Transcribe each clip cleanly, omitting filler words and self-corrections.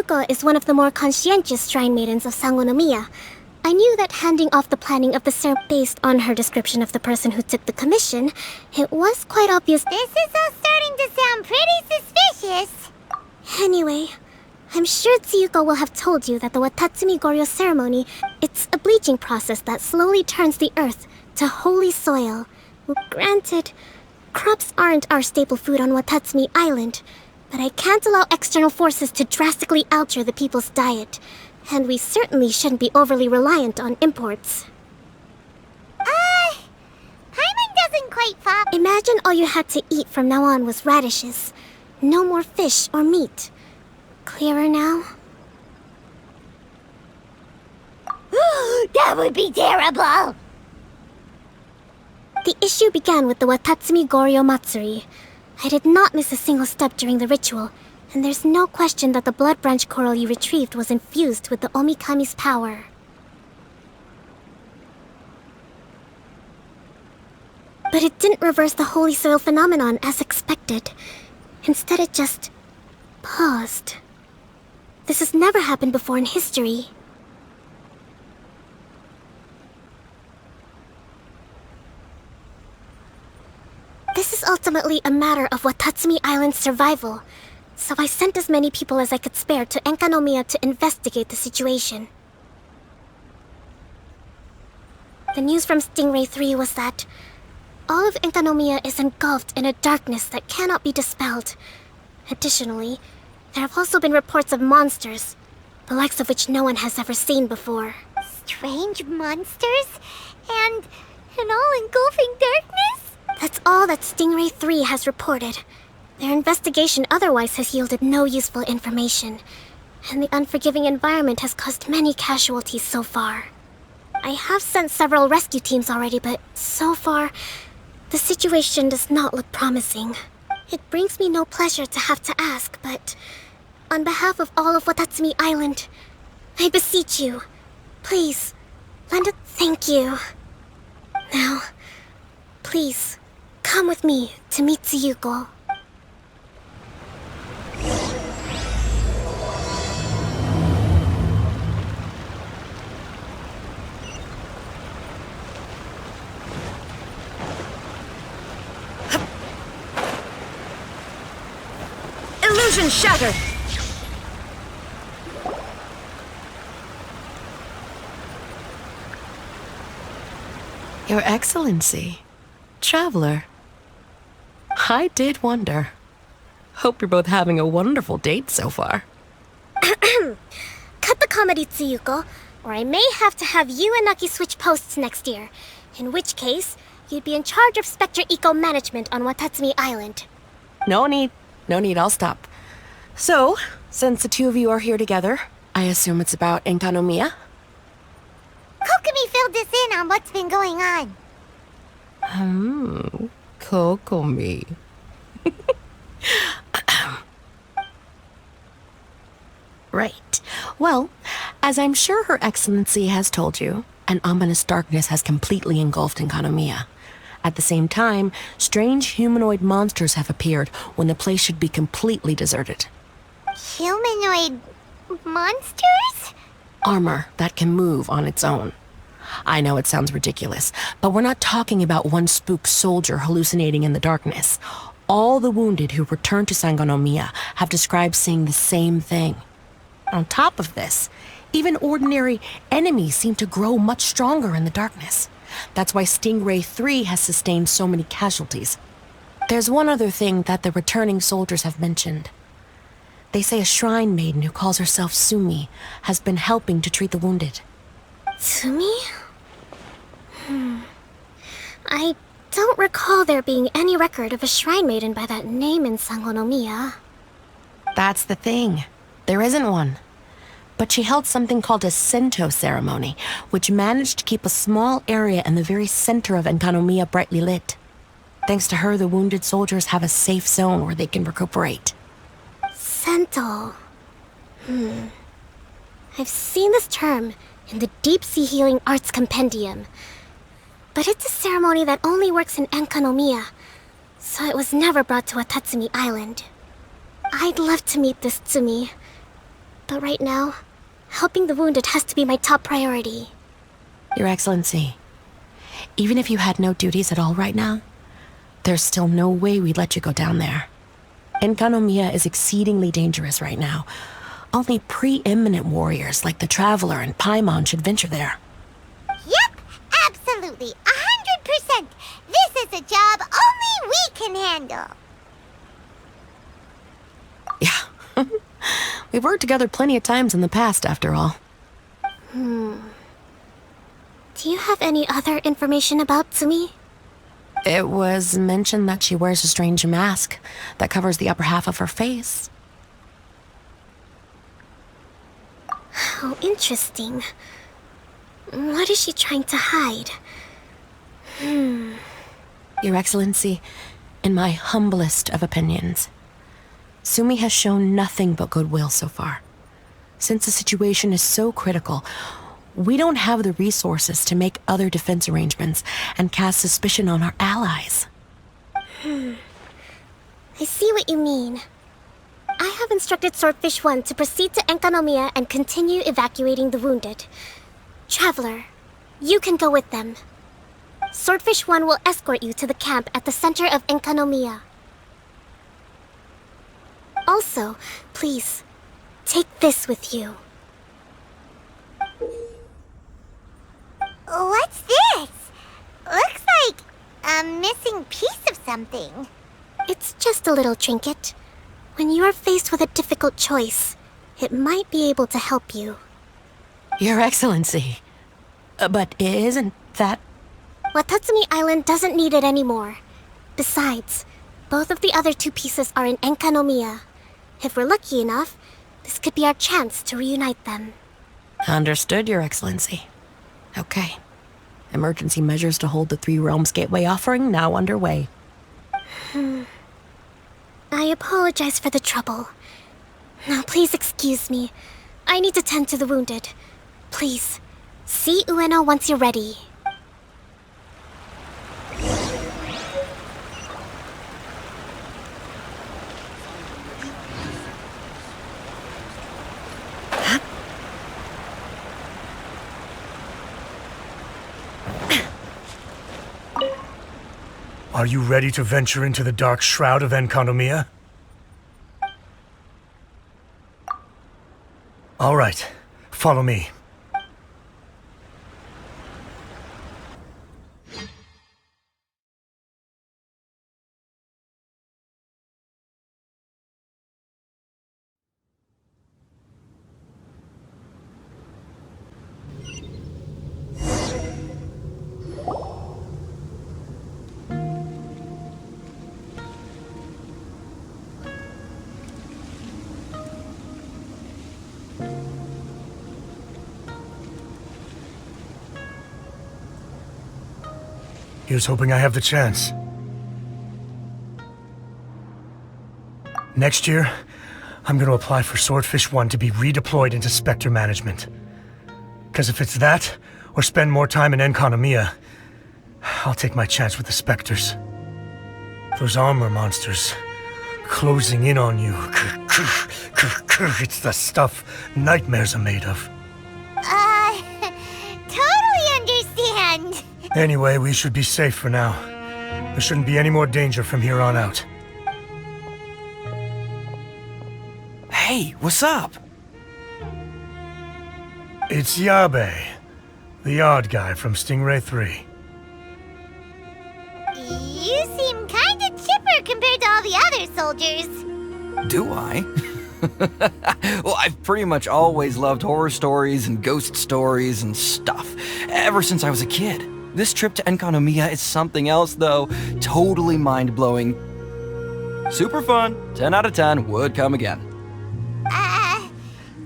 Tsuyuko is one of the more conscientious shrine maidens of Sangonomiya. I knew that handing off the planning of the ceremony based on her description of the person who took the commission, it was quite obvious. This is all starting to sound pretty suspicious. Anyway, I'm sure Tsuyuko will have told you that the Watatsumi Goryo ceremony, it's a bleaching process that slowly turns the earth to holy soil. Granted, crops aren't our staple food on Watatsumi Island, but I can't allow external forces to drastically alter the people's diet, and we certainly shouldn't be overly reliant on imports. Paimon doesn't quite follow. Imagine all you had to eat from now on was radishes. No more fish or meat. Clearer now? That would be terrible! The issue began with the Watatsumi Goryo Matsuri. I did not miss a single step during the ritual, and there's no question that the blood branch coral you retrieved was infused with the Omikami's power. But it didn't reverse the holy soil phenomenon as expected. Instead, it just paused. This has never happened before in history. This is ultimately a matter of Watatsumi Island's survival, so I sent as many people as I could spare to Enkanomiya to investigate the situation. The news from Stingray 3 was that all of Enkanomiya is engulfed in a darkness that cannot be dispelled. Additionally, there have also been reports of monsters, the likes of which no one has ever seen before. Strange monsters? And an all-engulfing darkness? That's all that Stingray 3 has reported. Their investigation otherwise has yielded no useful information, and the unforgiving environment has caused many casualties so far. I have sent several rescue teams already, but so far, the situation does not look promising. It brings me no pleasure to have to ask, but on behalf of all of Watatsumi Island, I beseech you, please, lend a thank you. Now, please, come with me to meet Tsuyuko. Illusion shattered! Your Excellency, Traveler. I did wonder. Hope you're both having a wonderful date so far. Cut the comedy, Tsuyuko, or I may have to have you and Naki switch posts next year. In which case, you'd be in charge of Spectre Eco Management on Watatsumi Island. No need, I'll stop. So, since the two of you are here together, I assume it's about Enkanomiya? Kokomi filled us in on what's been going on. Kokomi. Right. Well, as I'm sure Her Excellency has told you, an ominous darkness has completely engulfed Enkanomiya. At the same time, strange humanoid monsters have appeared when the place should be completely deserted. Humanoid monsters? Armor that can move on its own. I know it sounds ridiculous, but we're not talking about one spooked soldier hallucinating in the darkness. All the wounded who returned to Sangonomiya have described seeing the same thing. On top of this, even ordinary enemies seem to grow much stronger in the darkness. That's why Stingray 3 has sustained so many casualties. There's one other thing that the returning soldiers have mentioned. They say a shrine maiden who calls herself Sumi has been helping to treat the wounded. Sumi? I don't recall there being any record of a shrine maiden by that name in Sangonomiya. That's the thing. There isn't one. But she held something called a Sento ceremony, which managed to keep a small area in the very center of Enkanomiya brightly lit. Thanks to her, the wounded soldiers have a safe zone where they can recuperate. Sento. I've seen this term in the Deep Sea Healing Arts Compendium. But it's a ceremony that only works in Enkanomiya, so it was never brought to Watatsumi Island. I'd love to meet this Tsumi. But right now, helping the wounded has to be my top priority. Your Excellency, even if you had no duties at all right now, there's still no way we'd let you go down there. Enkanomiya is exceedingly dangerous right now. Only preeminent warriors like the Traveler and Paimon should venture there. Yep, absolutely, 100%. This is a job only we can handle. Yeah. We've worked together plenty of times in the past, after all. Do you have any other information about Tsumi? It was mentioned that she wears a strange mask that covers the upper half of her face. How interesting. What is she trying to hide? Your Excellency, in my humblest of opinions, Sumi has shown nothing but goodwill so far. Since the situation is so critical, we don't have the resources to make other defense arrangements and cast suspicion on our allies. I see what you mean. I have instructed Swordfish 1 to proceed to Enkanomiya and continue evacuating the wounded. Traveler, you can go with them. Swordfish 1 will escort you to the camp at the center of Enkanomiya. Also, please, take this with you. What's this? Looks like a missing piece of something. It's just a little trinket. When you are faced with a difficult choice, it might be able to help you. Your Excellency. But isn't that... Watatsumi Island doesn't need it anymore. Besides, both of the other two pieces are in Enkanomiya. If we're lucky enough, this could be our chance to reunite them. Understood, Your Excellency. Okay. Emergency measures to hold the Three Realms Gateway offering now underway. I apologize for the trouble. Now please excuse me. I need to tend to the wounded. Please, see Ueno once you're ready. Are you ready to venture into the dark shroud of Enkanomiya? All right, follow me. Here's hoping I have the chance. Next year, I'm going to apply for Swordfish 1 to be redeployed into Spectre management. Because if it's that, or spend more time in Enkanomiya, I'll take my chance with the Spectres. Those armor monsters, closing in on you. It's the stuff nightmares are made of. Totally understand. Anyway, we should be safe for now. There shouldn't be any more danger from here on out. Hey, what's up? It's Yabe, the odd guy from Stingray 3. You seem kinda chipper compared to all the other soldiers. Do I? Well, I've pretty much always loved horror stories and ghost stories and stuff, ever since I was a kid. This trip to Enkanomiya is something else, though. Totally mind-blowing. Super fun. 10 out of 10. Would come again.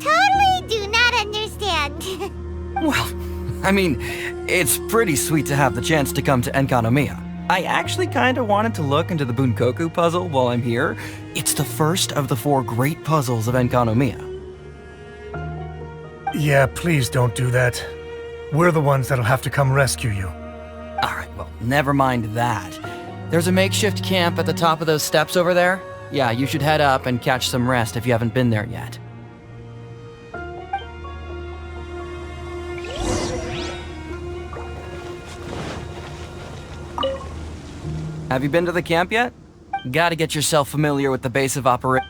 Totally do not understand. Well, I mean, it's pretty sweet to have the chance to come to Enkanomiya. I actually kinda wanted to look into the Bunkoku puzzle while I'm here. It's the first of the 4 great puzzles of Enkanomiya. Yeah, please don't do that. We're the ones that'll have to come rescue you. Alright, well, never mind that. There's a makeshift camp at the top of those steps over there. Yeah, you should head up and catch some rest if you haven't been there yet. Have you been to the camp yet? Gotta get yourself familiar with the base of operation.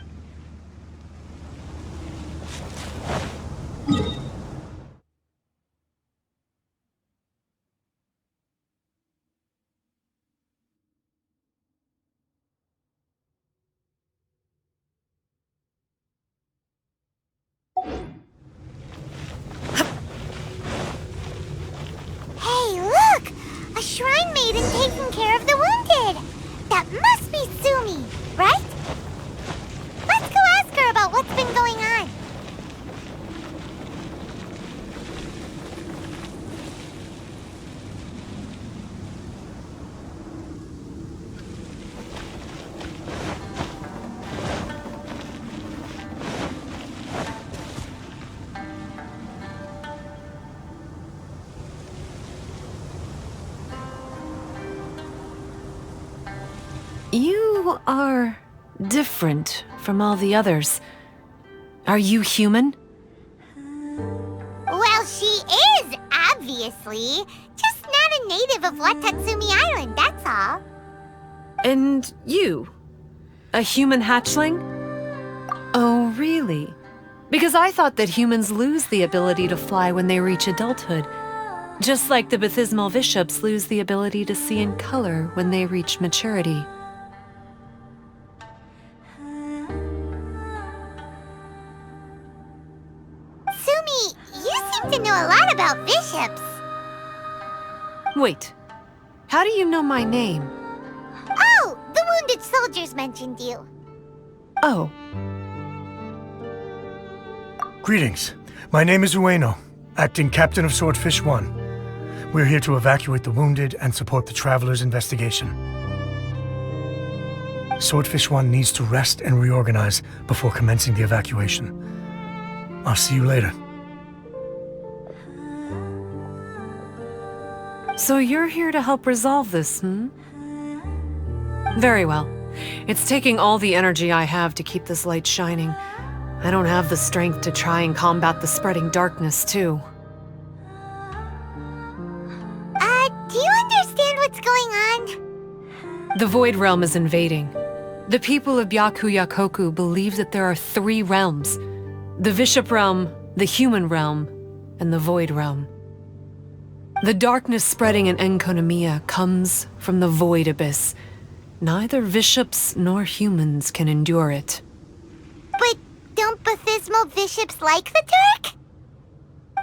Hey, look! A shrine maiden taking care of the wounded! That must be Sumi, right? Let's go ask her about what's been going on. You are different from all the others. Are you human? Well, she is, obviously. Just not a native of Watatsumi Island, that's all. And you? A human hatchling? Oh, really? Because I thought that humans lose the ability to fly when they reach adulthood. Just like the baptismal bishops lose the ability to see in color when they reach maturity. Sumi, you seem to know a lot about bishops. Wait, how do you know my name? Oh, the wounded soldiers mentioned you. Oh, Greetings. My name is Ueno, acting captain of Swordfish 1. We're here to evacuate the wounded and support the traveler's investigation. Swordfish 1 needs to rest and reorganize before commencing the evacuation. I'll see you later. so you're here to help resolve this, Very well. It's taking all the energy I have to keep this light shining. I don't have the strength to try and combat the spreading darkness, too. Do you understand what's going on? The Void Realm is invading. The people of Byakuyakoku believe that there are 3 realms. The Bishop Realm, the Human Realm, and the Void Realm. The darkness spreading in Enkanomiya comes from the Void Abyss. Neither bishops nor humans can endure it. But don't baptismal bishops like the dark?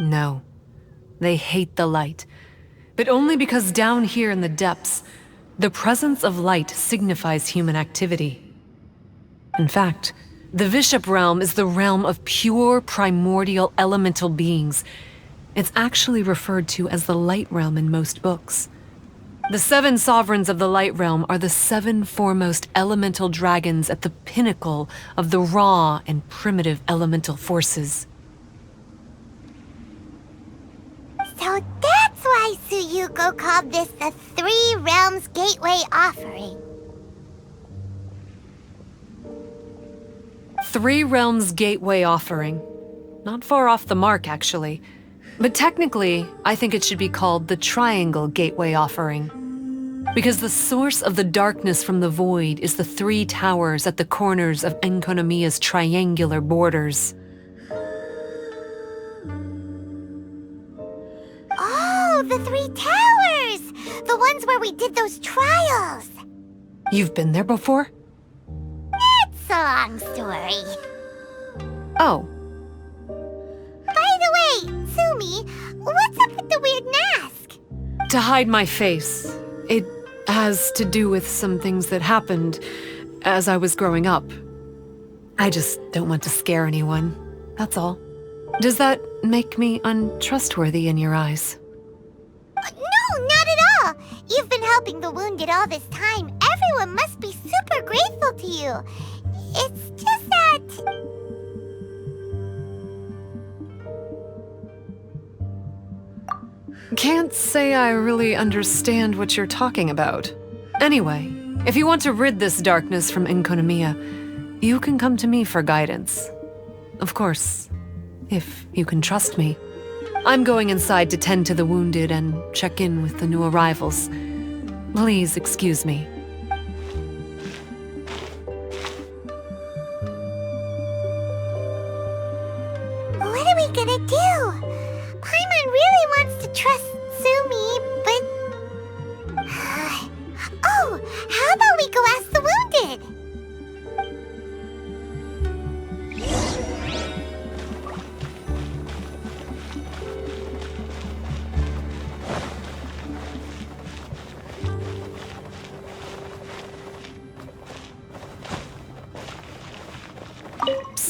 No. They hate the light. But only because down here in the depths, the presence of light signifies human activity. In fact, the Bishop Realm is the realm of pure primordial elemental beings. It's actually referred to as the Light Realm in most books. The 7 sovereigns of the Light Realm are the 7 foremost elemental dragons at the pinnacle of the raw and primitive elemental forces. So that's why Suyuko called this the 3 Realms Gateway Offering. 3 Realms Gateway Offering. Not far off the mark, actually. But technically, I think it should be called the Triangle Gateway Offering. Because the source of the darkness from the void is the 3 towers at the corners of Enkanomiya's triangular borders. Oh, the 3 towers! The ones where we did those trials! You've been there before? It's a long story. Oh, By the way, Sumi, what's up with the weird mask? to hide my face. It has to do with some things that happened as I was growing up. I just don't want to scare anyone, that's all. Does that make me untrustworthy in your eyes? No, not at all! You've been helping the wounded all this time. Everyone must be super grateful to you. It's just that... Can't say I really understand what you're talking about. Anyway, if you want to rid this darkness from Enkanomiya, you can come to me for guidance. Of course, if you can trust me. I'm going inside to tend to the wounded and check in with the new arrivals. Please excuse me.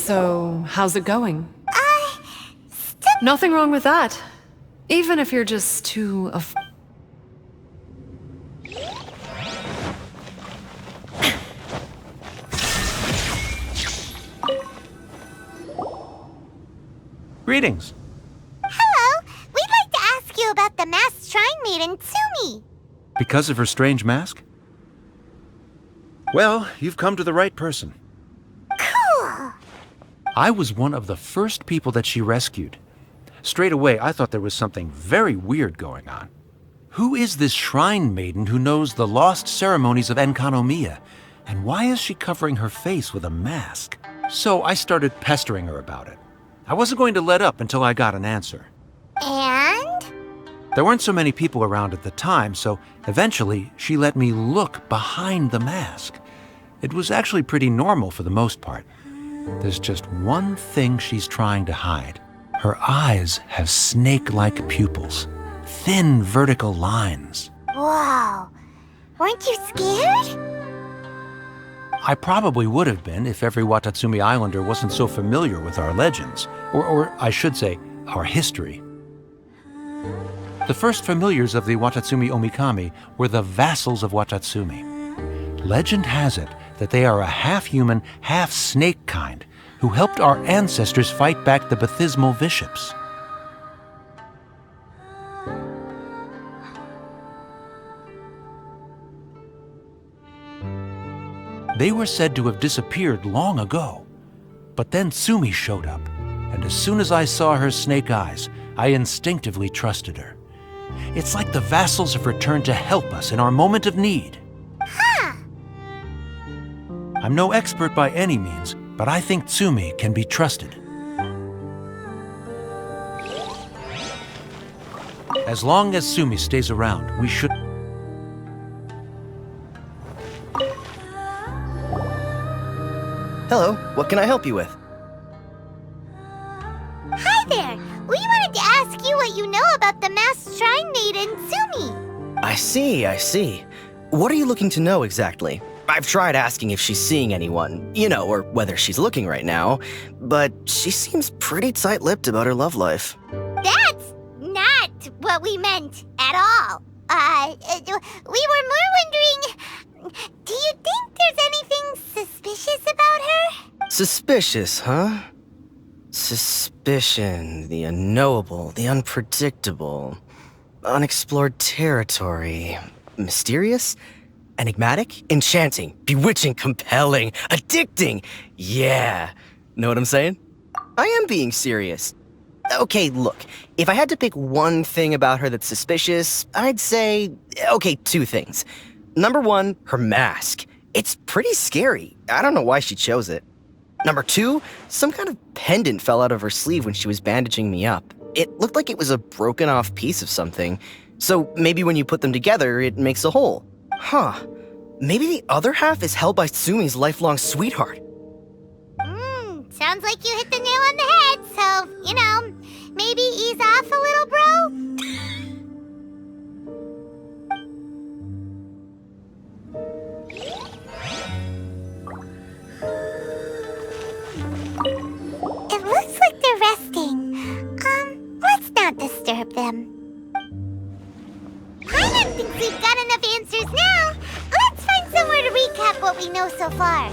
So, how's it going? Still Nothing wrong with that. Even if you're just too Greetings. Hello. We'd like to ask you about the masked shrine maiden, Tsumi. Because of her strange mask? Well, you've come to the right person. Cool. I was one of the first people that she rescued. Straight away, I thought there was something very weird going on. Who is this shrine maiden who knows the lost ceremonies of Enkanomiya? And why is she covering her face with a mask? So I started pestering her about it. I wasn't going to let up until I got an answer. And? There weren't so many people around at the time, so eventually she let me look behind the mask. It was actually pretty normal for the most part. There's just one thing she's trying to hide. Her eyes have snake-like pupils, thin vertical lines. Whoa. Weren't you scared? I probably would have been if every Watatsumi Islander wasn't so familiar with our legends, or I should say, our history. The first familiars of the Watatsumi Omikami were the vassals of Watatsumi. Legend has it that they are a half-human, half-snake kind who helped our ancestors fight back the baptismal bishops. They were said to have disappeared long ago. But then Tsumi showed up, and as soon as I saw her snake eyes, I instinctively trusted her. It's like the vassals have returned to help us in our moment of need. Huh. I'm no expert by any means, but I think Tsumi can be trusted. As long as Tsumi stays around, we should... Hello, what can I help you with? Hi there. We wanted to ask you what you know about the masked shrine maiden, Tsumi. I see. What are you looking to know exactly? I've tried asking if she's seeing anyone, or whether she's looking right now, but she seems pretty tight-lipped about her love life. That's not what we meant at all. We were more wondering, do you think there's anything suspicious about her? Suspicious, huh? Suspicion, the unknowable, the unpredictable, unexplored territory, mysterious, enigmatic, enchanting, bewitching, compelling, addicting. Yeah, know what I'm saying? I am being serious. Okay, look, if I had to pick one thing about her that's suspicious, I'd say, two things. Number one, her mask. It's pretty scary. I don't know why she chose it. Number two, some kind of pendant fell out of her sleeve when she was bandaging me up. It looked like it was a broken off piece of something. So maybe when you put them together, it makes a whole. Huh. Maybe the other half is held by Tsumi's lifelong sweetheart. Sounds like you hit the nail on the head, so, maybe ease off a little, bro? It looks like they're resting. Let's not disturb them. Paimon thinks we've got enough answers now. Let's find somewhere to recap what we know so far.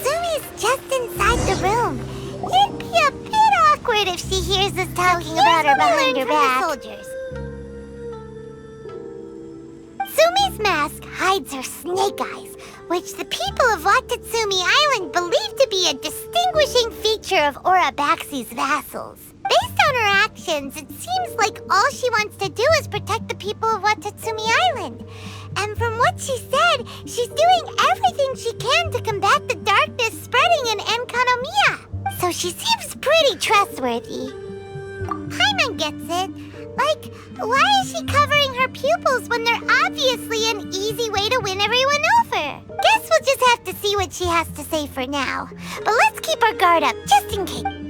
Sumi's just inside the room. It'd be a bit awkward if she hears us talking about her behind her back. Soldiers. Sumi's mask hides her snake eyes, which the people of Watatsumi Island believe to be a distinguishing feature of Orabaxi's vassals. Based on her actions, it seems like all she wants to do is protect the people of Watatsumi Island. And from what she said, she's doing everything she can to combat the darkness spreading in Enkanomiya. So she seems pretty trustworthy. Paimon gets it. Like, why is she covering her pupils when they're obviously an easy way to win everyone over? Guess we'll just have to see what she has to say for now. But let's keep our guard up, just in case.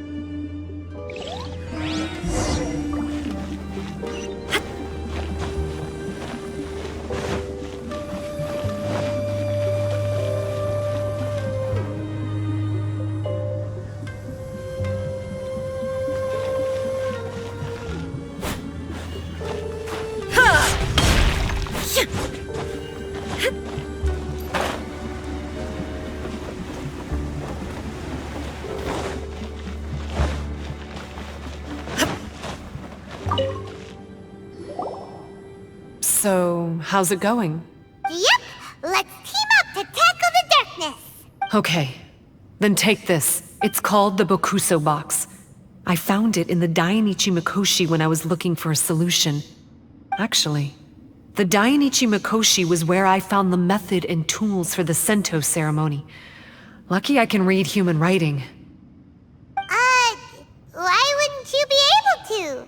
So, how's it going? Yep, let's team up to tackle the darkness. Okay, then take this. It's called the Bokuso box. I found it in the Dainichi Mikoshi when I was looking for a solution. Actually, the Dainichi Mikoshi was where I found the method and tools for the Sento ceremony. Lucky I can read human writing. Why wouldn't you be able to?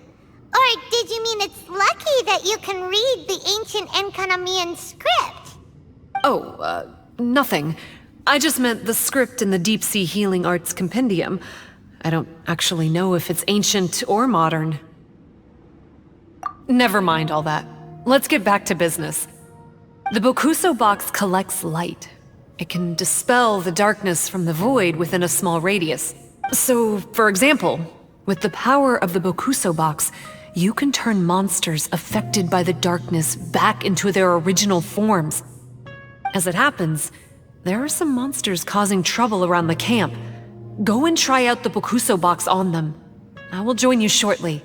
Or did you mean it's lucky that you can read the ancient Enkanomiyan script? Oh, nothing. I just meant the script in the Deep Sea Healing Arts Compendium. I don't actually know if it's ancient or modern. Never mind all that. Let's get back to business. The Bokuso box collects light. It can dispel the darkness from the void within a small radius. So, for example, with the power of the Bokuso box, you can turn monsters affected by the darkness back into their original forms. As it happens, there are some monsters causing trouble around the camp. Go and try out the Bokuso box on them. I will join you shortly.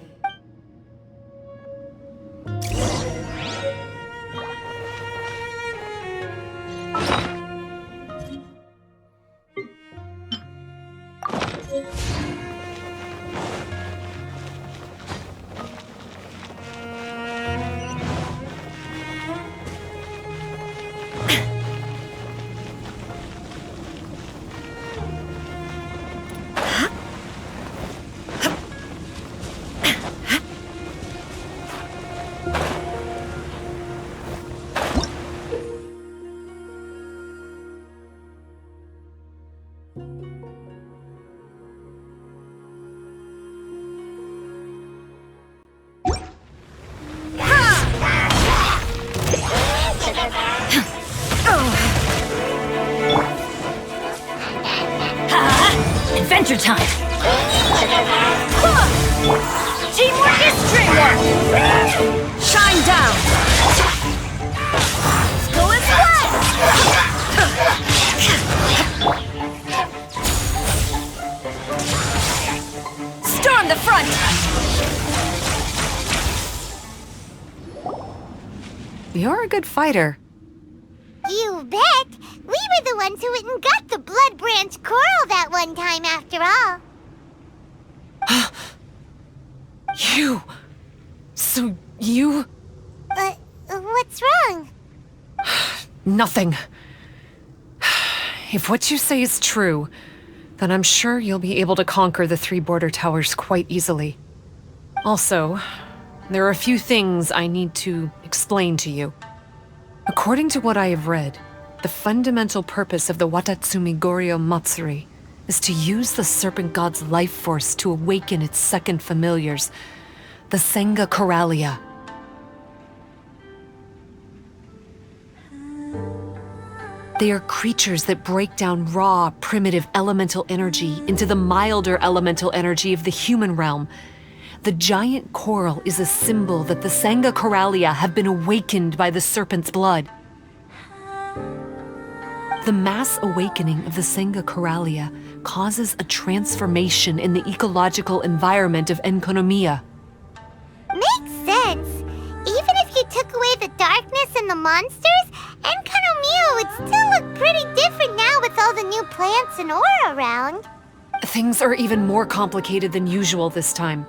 Adventure time! Teamwork is dreamwork! Shine down! Go as one! Storm the front! You're a good fighter. You bet! We were the ones who went and got the Blood Branch Coral that one time, after all. You... So you... What's wrong? Nothing. If what you say is true, then I'm sure you'll be able to conquer the 3 border towers quite easily. Also, there are a few things I need to explain to you. According to what I have read, the fundamental purpose of the Watatsumi Goryo Matsuri is to use the Serpent God's life force to awaken its second familiars, the Senga Coralia. They are creatures that break down raw, primitive elemental energy into the milder elemental energy of the human realm. The giant coral is a symbol that the Senga Coralia have been awakened by the serpent's blood. The mass awakening of the Senga Coralia causes a transformation in the ecological environment of Enkanomiya. Makes sense. Even if you took away the darkness and the monsters, Enkanomiya would still look pretty different now with all the new plants and ore around. Things are even more complicated than usual this time.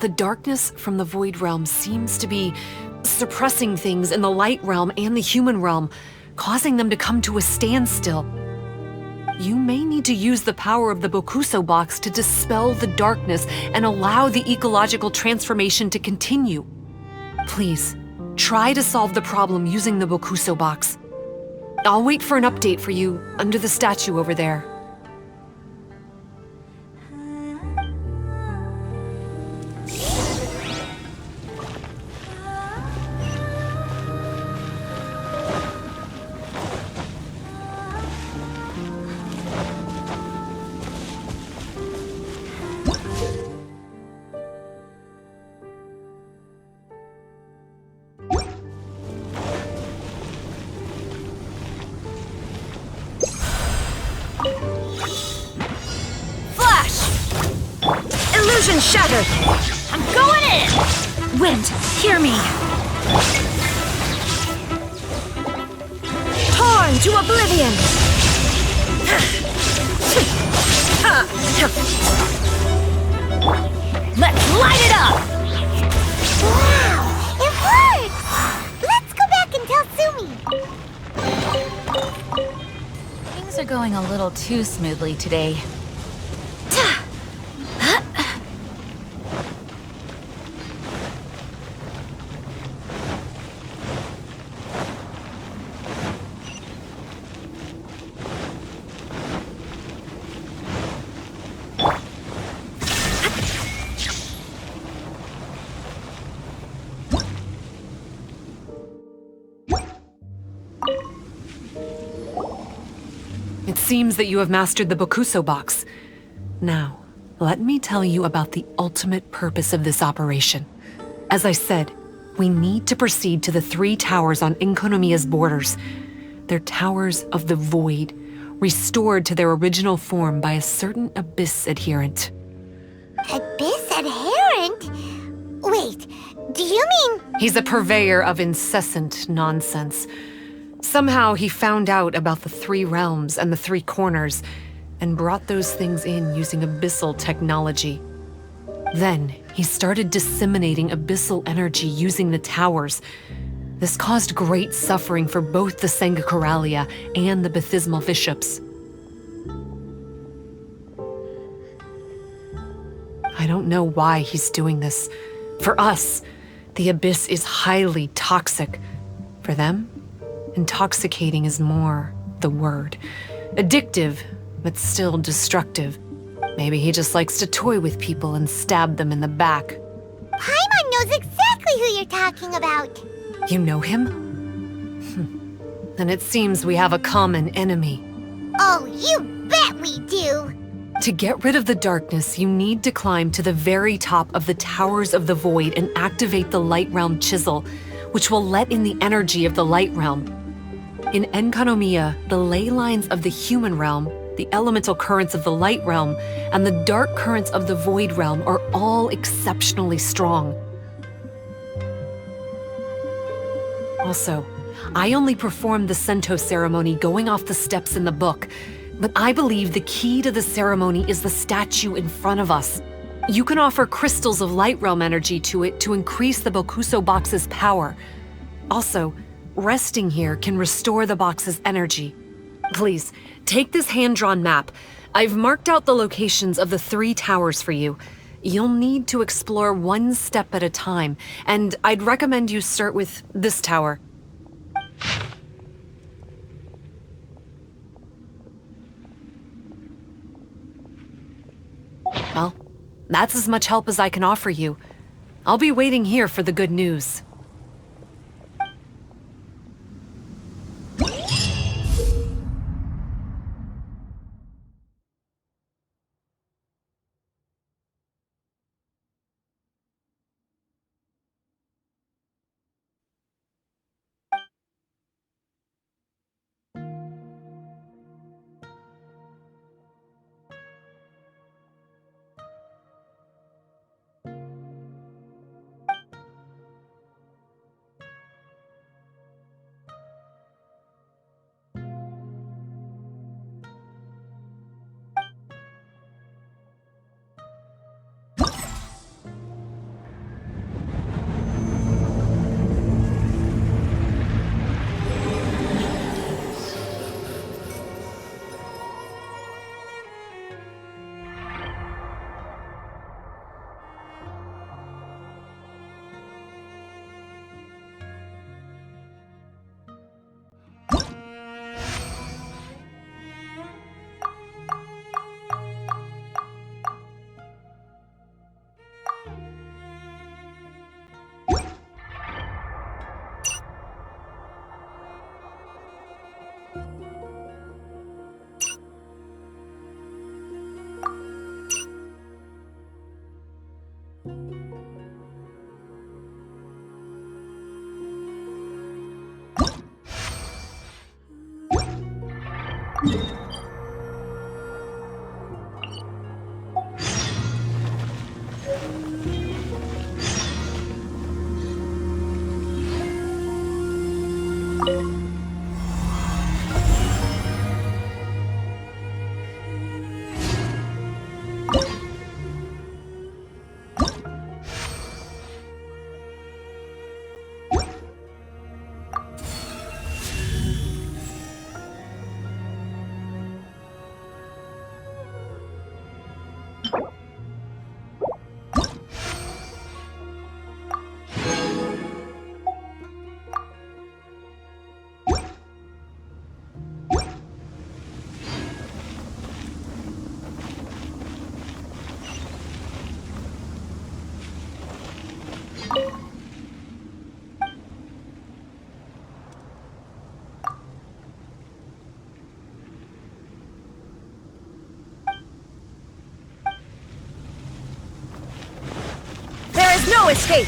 The darkness from the Void Realm seems to be suppressing things in the Light Realm and the human realm, causing them to come to a standstill. You may need to use the power of the Bokuso box to dispel the darkness and allow the ecological transformation to continue. Please, try to solve the problem using the Bokuso box. I'll wait for an update for you under the statue over there. been shattered! I'm going in! Wind, hear me! Torn to oblivion! Let's light it up! Wow, it worked! Let's go back and tell Sumi. Things are going a little too smoothly today. It seems that you have mastered the Bokuso box. Now, let me tell you about the ultimate purpose of this operation. As I said, we need to proceed to the 3 towers on Enkanomiya's borders. They're towers of the void, restored to their original form by a certain Abyss adherent. Abyss adherent? Wait, do you mean... He's a purveyor of incessant nonsense. Somehow he found out about the 3 realms and the 3 corners, and brought those things in using abyssal technology. Then he started disseminating abyssal energy using the towers. This caused great suffering for both the Sangakaralia and the Bathismal bishops. I don't know why he's doing this. For us, the abyss is highly toxic. For them, intoxicating is more the word. Addictive, but still destructive. Maybe he just likes to toy with people and stab them in the back. Paimon knows exactly who you're talking about. You know him? Then it seems we have a common enemy. Oh, you bet we do. To get rid of the darkness, you need to climb to the very top of the Towers of the Void and activate the Light Realm Chisel, which will let in the energy of the Light Realm. In Enkanomiya, the ley lines of the human realm, the elemental currents of the Light Realm, and the dark currents of the Void Realm are all exceptionally strong. Also, I only performed the Sento ceremony going off the steps in the book, but I believe the key to the ceremony is the statue in front of us. You can offer crystals of Light Realm energy to it to increase the Bokuso box's power. Also, resting here can restore the box's energy. Please, take this hand-drawn map. I've marked out the locations of the 3 towers for you. You'll need to explore one step at a time, and I'd recommend you start with this tower. Well, that's as much help as I can offer you. I'll be waiting here for the good news. There is no escape!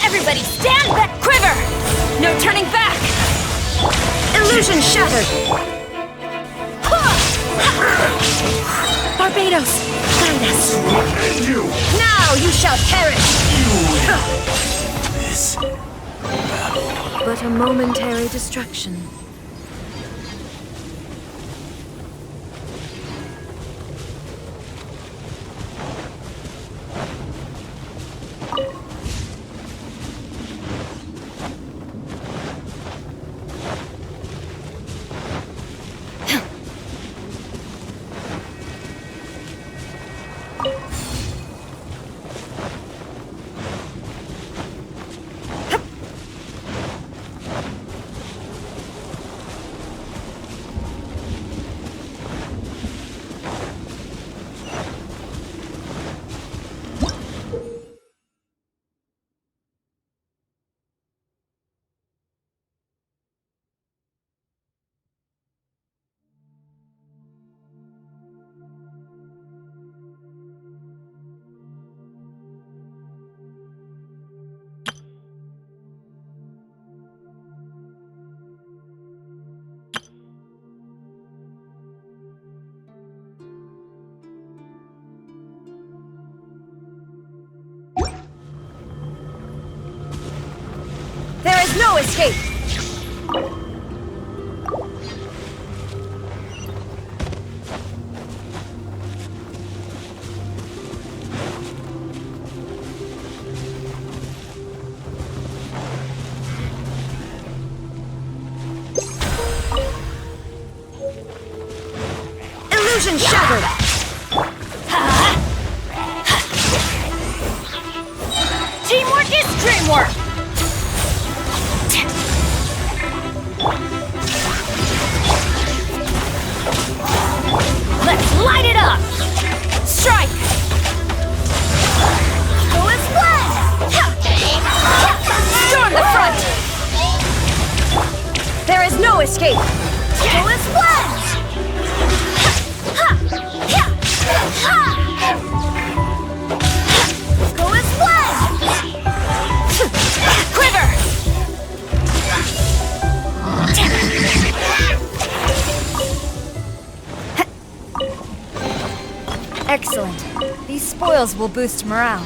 Everybody stand back! Quiver! No turning back! Illusion shattered! Barbados, guide us! Now you shall perish! This battle. But a momentary distraction. There is no escape! Illusion shattered! Teamwork is dreamwork! Let's light it up! Strike! Go and splat! Storm the front! There is no escape! Go and splat! Go and splat! Quiver! spoils will boost morale.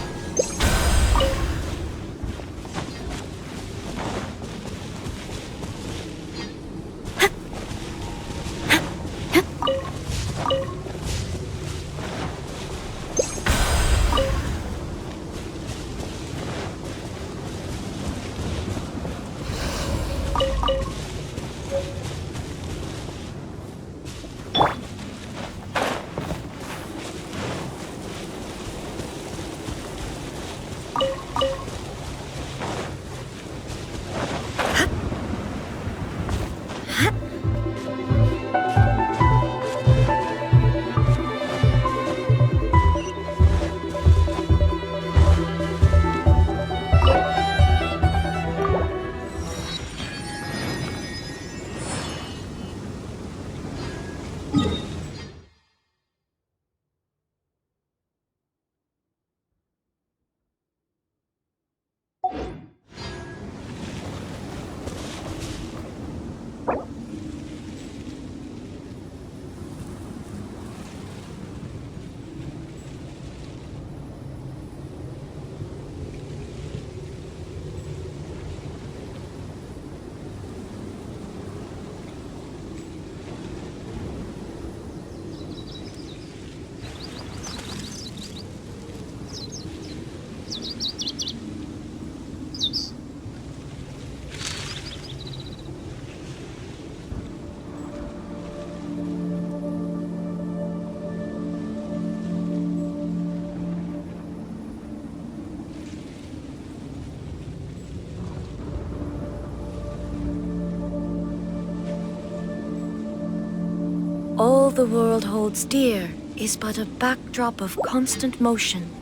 All the world holds dear is but a backdrop of constant motion.